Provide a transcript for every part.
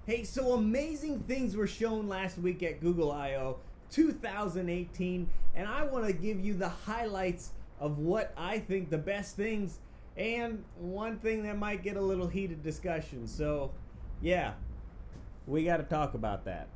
Hey, so amazing things were shown last week at Google I/O 2018, and I want to give you the highlights of what I think the best things and one thing that might get a little heated discussion. So, yeah, we got to talk about that.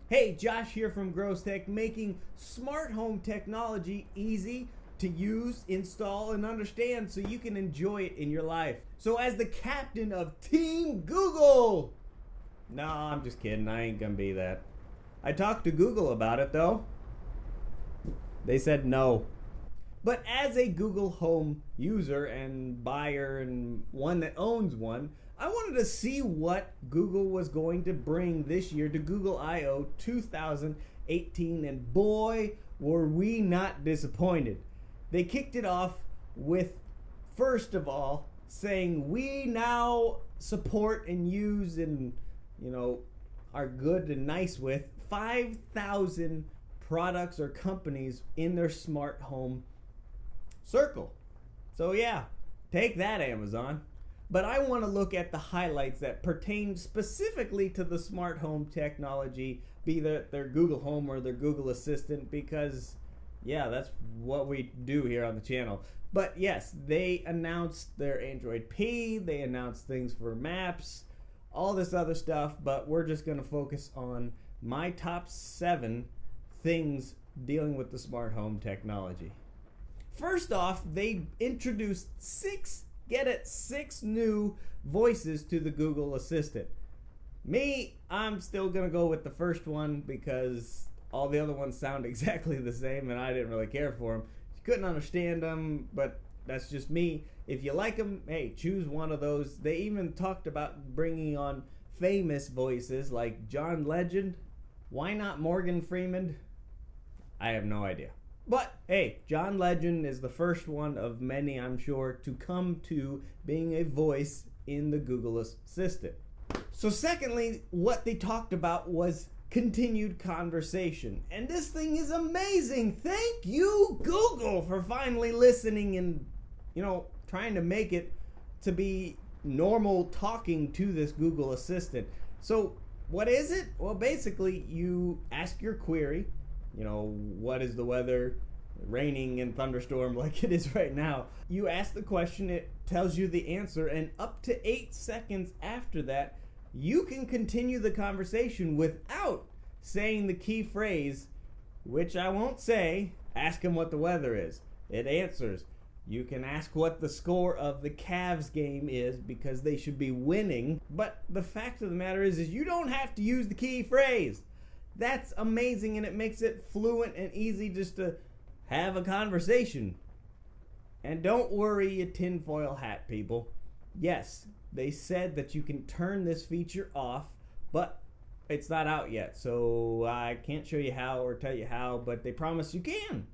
Hey, Josh here from Gross Tech, making smart home technology easy to use, install, and understand so you can enjoy it in your life. So as the captain of Team Google, no, I'm just kidding, I ain't gonna be that. I talked to Google about it though. They said no. But as a Google Home user and buyer and one that owns one, I wanted to see what Google was going to bring this year to Google I/O 2018, and boy, were we not disappointed. They kicked it off with, first of all, saying we now support and use and, are good and nice with 5,000 products or companies in their smart home circle. So yeah, take that, Amazon. But I want to look at the highlights that pertain specifically to the smart home technology, be that their Google Home or their Google Assistant, because yeah, that's what we do here on the channel. But yes, they announced their Android P, they announced things for maps, all this other stuff, but we're just going to focus on my top 7 things dealing with the smart home technology. First off, they introduced 6 new voices to the Google Assistant. Me, I'm still going to go with the first one because all the other ones sound exactly the same and I didn't really care for them. Couldn't understand them, but that's just me. If you like them, hey, choose one of those. They even talked about bringing on famous voices like John Legend. Why not Morgan Freeman? I have no idea. But hey, John Legend is the first one of many, I'm sure, to come to being a voice in the Google Assistant. So secondly, what they talked about was continued conversation. And this thing is amazing. Thank you, Google, for finally listening and, trying to make it to be normal talking to this Google Assistant. So what is it? Well, basically, you ask your query, what is the weather, raining and thunderstorm like it is right now. You ask the question, it tells you the answer, and up to 8 seconds after that, you can continue the conversation without saying the key phrase, which I won't say. Ask him what the weather is. It answers. You can ask what the score of the Cavs game is because they should be winning. But the fact of the matter is you don't have to use the key phrase. That's amazing, and it makes it fluent and easy just to have a conversation. And don't worry, you tinfoil hat people. Yes, they said that you can turn this feature off, but it's not out yet, so I can't show you how or tell you how, but they promise you can.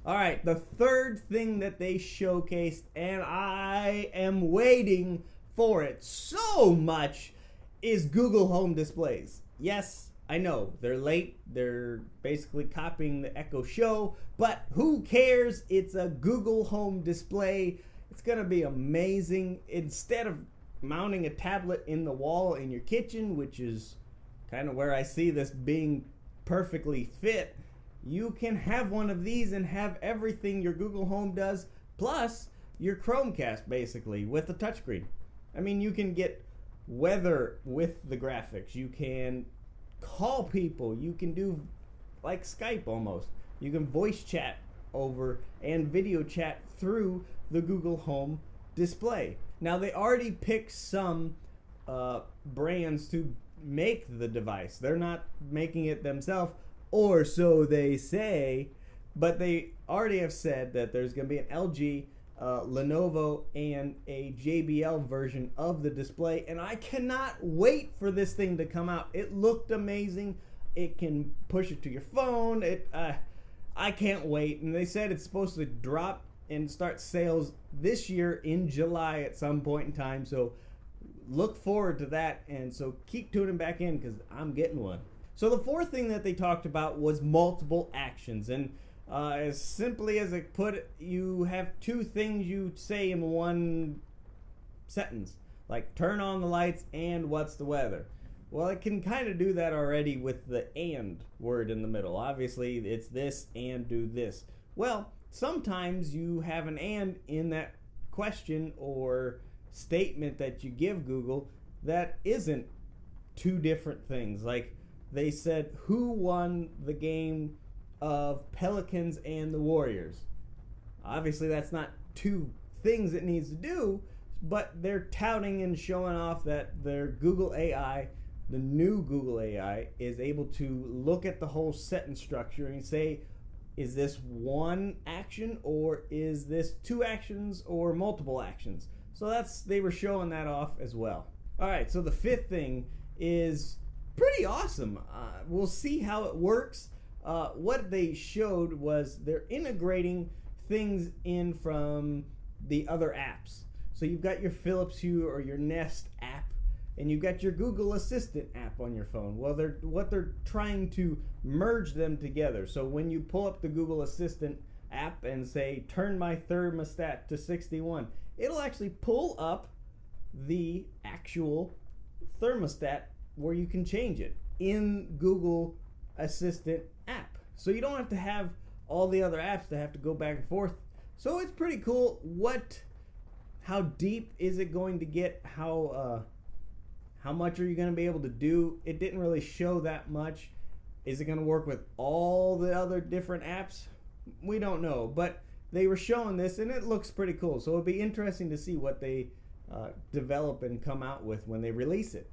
Alright, the third thing that they showcased, and I am waiting for it so much, is Google Home displays. Yes, I know, they're late, they're basically copying the Echo Show, but who cares? It's a Google Home display. It's gonna be amazing. Instead of mounting a tablet in the wall in your kitchen, which is kind of where I see this being perfectly fit, you can have one of these and have everything your Google Home does, plus your Chromecast basically with a touchscreen. I mean, you can get weather with the graphics. You can call people. You can do like Skype almost. You can voice chat over and video chat through the Google Home display. Now, they already picked some brands to make the device. They're not making it themselves, or so they say, but they already have said that there's going to be an LG, Lenovo, and a JBL version of the display, and I cannot wait for this thing to come out. It looked amazing. It can push it to your phone. I can't wait. And they said it's supposed to drop and start sales this year in July at some point in time, so look forward to that, and so keep tuning back in because I'm getting one. So the fourth thing that they talked about was multiple actions, and as simply as I put it, you have 2 things you say in one sentence, like turn on the lights and what's the weather. Well, it can kind of do that already with the and word in the middle. Obviously, it's this and do this. Well, sometimes you have an and in that question or statement that you give Google that isn't two different things. Like they said, who won the game of Pelicans and the Warriors? Obviously, that's not two things it needs to do, but they're touting and showing off that their Google AI, the new Google AI, is able to look at the whole sentence structure and say, is this one action or is this two actions or multiple actions? So they were showing that off as well. All right, so the fifth thing is pretty awesome. We'll see how it works. What they showed was they're integrating things in from the other apps. So you've got your Philips Hue or your Nest app, and you've got your Google Assistant app on your phone. Well, they're trying to merge them together. So when you pull up the Google Assistant app and say, turn my thermostat to 61, it'll actually pull up the actual thermostat where you can change it in Google Assistant app. So you don't have to have all the other apps to have to go back and forth. So it's pretty cool. How deep is it going to get? How much are you going to be able to do? It didn't really show that much. Is it going to work with all the other different apps? We don't know, but they were showing this and it looks pretty cool. So it'll be interesting to see what they develop and come out with when they release it.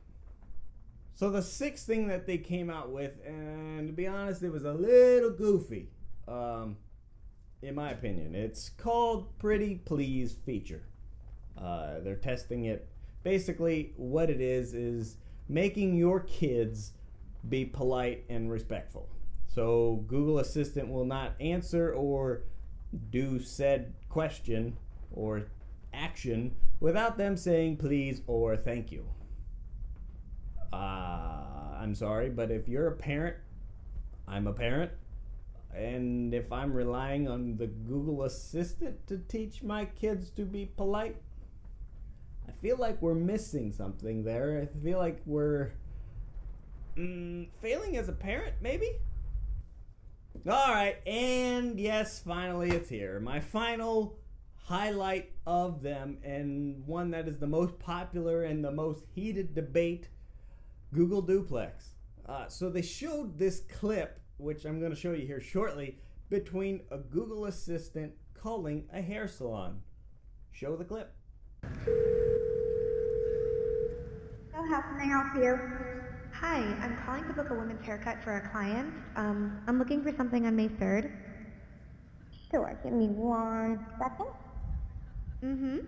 So the sixth thing that they came out with, and to be honest, it was a little goofy, in my opinion. It's called Pretty Please feature. They're testing it. Basically, what it is making your kids be polite and respectful. So Google Assistant will not answer or do said question or action without them saying please or thank you. I'm sorry, but if you're a parent, I'm a parent, and if I'm relying on the Google Assistant to teach my kids to be polite, I feel like we're missing something there. I feel like we're failing as a parent, maybe? Alright, and yes, finally it's here. My final highlight of them, and one that is the most popular and the most heated debate, Google Duplex. So they showed this clip, which I'm going to show you here shortly, between a Google Assistant calling a hair salon. Show the clip. So how can I help you? Hi, I'm calling to book a women's haircut for a client. I'm looking for something on May 3rd. Sure, give me 1 second. Mm-hmm.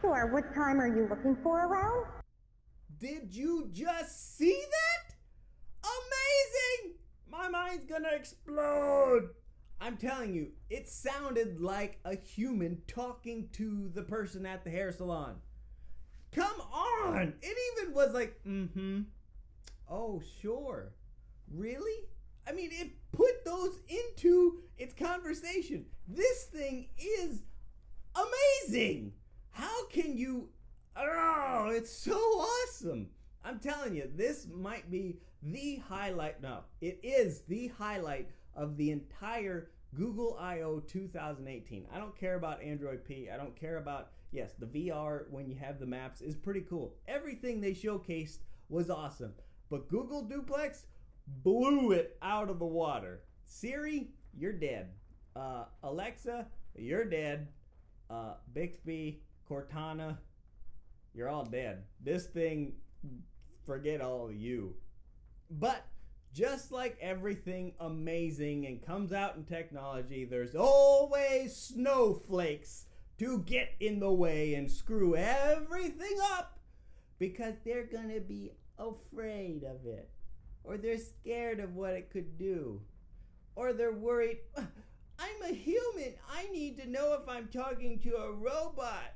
Sure, what time are you looking for around? Did you just see that? Amazing! My mind's gonna explode. I'm telling you, it sounded like a human talking to the person at the hair salon. Come on! It even was like, oh, sure. Really? I mean, it put those into its conversation. This thing is amazing. How can you... Oh, it's so awesome. I'm telling you, this might be the highlight. No, it is the highlight of the entire Google I.O. 2018. I don't care about Android P. I don't care about, yes, the VR when you have the maps is pretty cool. Everything they showcased was awesome. But Google Duplex blew it out of the water. Siri, you're dead. Alexa, you're dead. Bixby, Cortana, you're all dead. This thing, forget all of you. But just like everything amazing and comes out in technology, there's always snowflakes to get in the way and screw everything up because they're gonna be afraid of it, or they're scared of what it could do, or they're worried, I'm a human, I need to know if I'm talking to a robot.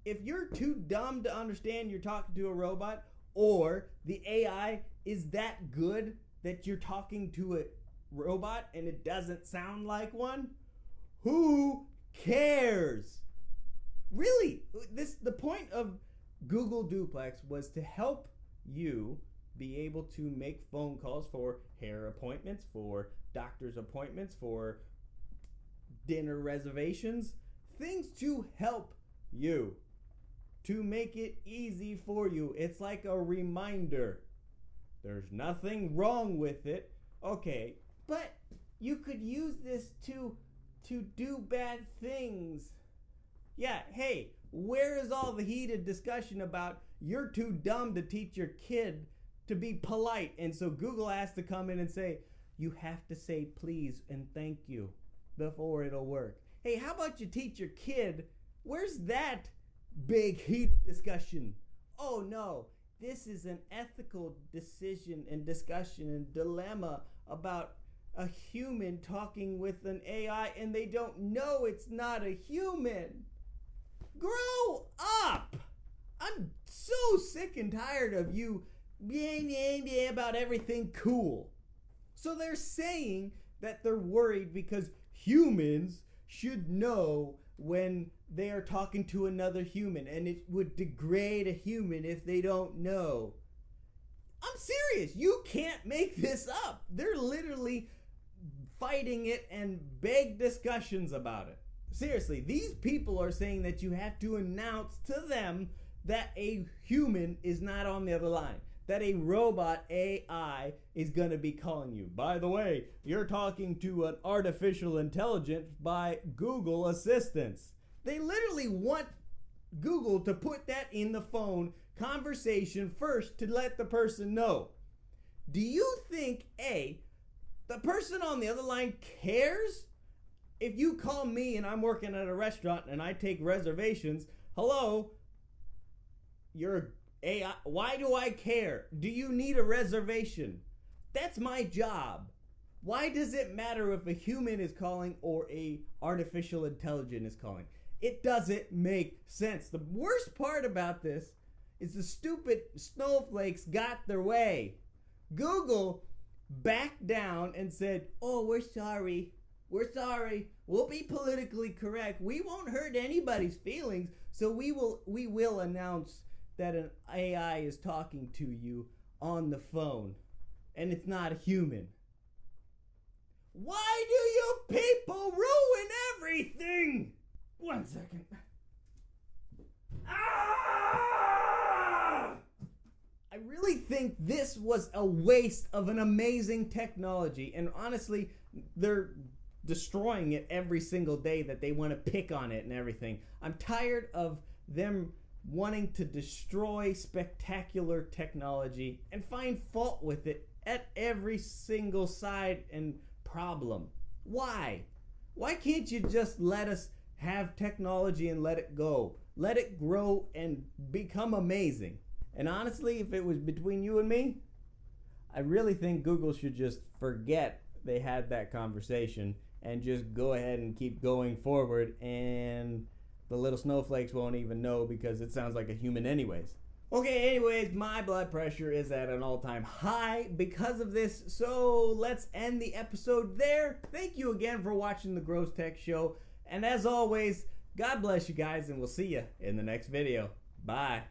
If you're too dumb to understand you're talking to a robot, or the AI is that good that you're talking to a robot and it doesn't sound like one, who cares? Really, the point of Google Duplex was to help you be able to make phone calls for hair appointments, for doctor's appointments, for dinner reservations, things to help you, to make it easy for you. It's like a reminder. There's nothing wrong with it. Okay, but you could use this to do bad things. Yeah, hey, where is all the heated discussion about you're too dumb to teach your kid to be polite? And so Google has to come in and say, you have to say please and thank you before it'll work. Hey, how about you teach your kid? Where's that big heated discussion? Oh no, this is an ethical decision and discussion and dilemma about a human talking with an AI and they don't know it's not a human. Grow up! I'm so sick and tired of you about everything cool. So they're saying that they're worried because humans should know when they are talking to another human and it would degrade a human if they don't know. I'm serious. You can't make this up. They're literally fighting it and big discussions about it. Seriously, these people are saying that you have to announce to them that a human is not on the other line, that a robot AI is going to be calling you. By the way, you're talking to an artificial intelligence by Google Assistants. They literally want Google to put that in the phone conversation first to let the person know. Do you think, A, the person on the other line cares? If you call me and I'm working at a restaurant and I take reservations, hello, you're AI. Why do I care? Do you need a reservation? That's my job. Why does it matter if a human is calling or a artificial intelligence is calling? It doesn't make sense. The worst part about this is the stupid snowflakes got their way. Google backed down and said, oh, we're sorry. We're sorry. We'll be politically correct. We won't hurt anybody's feelings. So we will announce that an AI is talking to you on the phone and it's not a human. Why do you people ruin everything? 1 second. Ah! I really think this was a waste of an amazing technology, and honestly, they're destroying it every single day that they want to pick on it and everything. I'm tired of them wanting to destroy spectacular technology and find fault with it at every single side and problem. Why? Why can't you just let us have technology and let it go? Let it grow and become amazing. And honestly, if it was between you and me, I really think Google should just forget they had that conversation and just go ahead and keep going forward, and the little snowflakes won't even know because it sounds like a human anyways. Okay, anyways, my blood pressure is at an all-time high because of this, so let's end the episode there. Thank you again for watching the Gross Tech Show, and as always, God bless you guys, and we'll see you in the next video. Bye.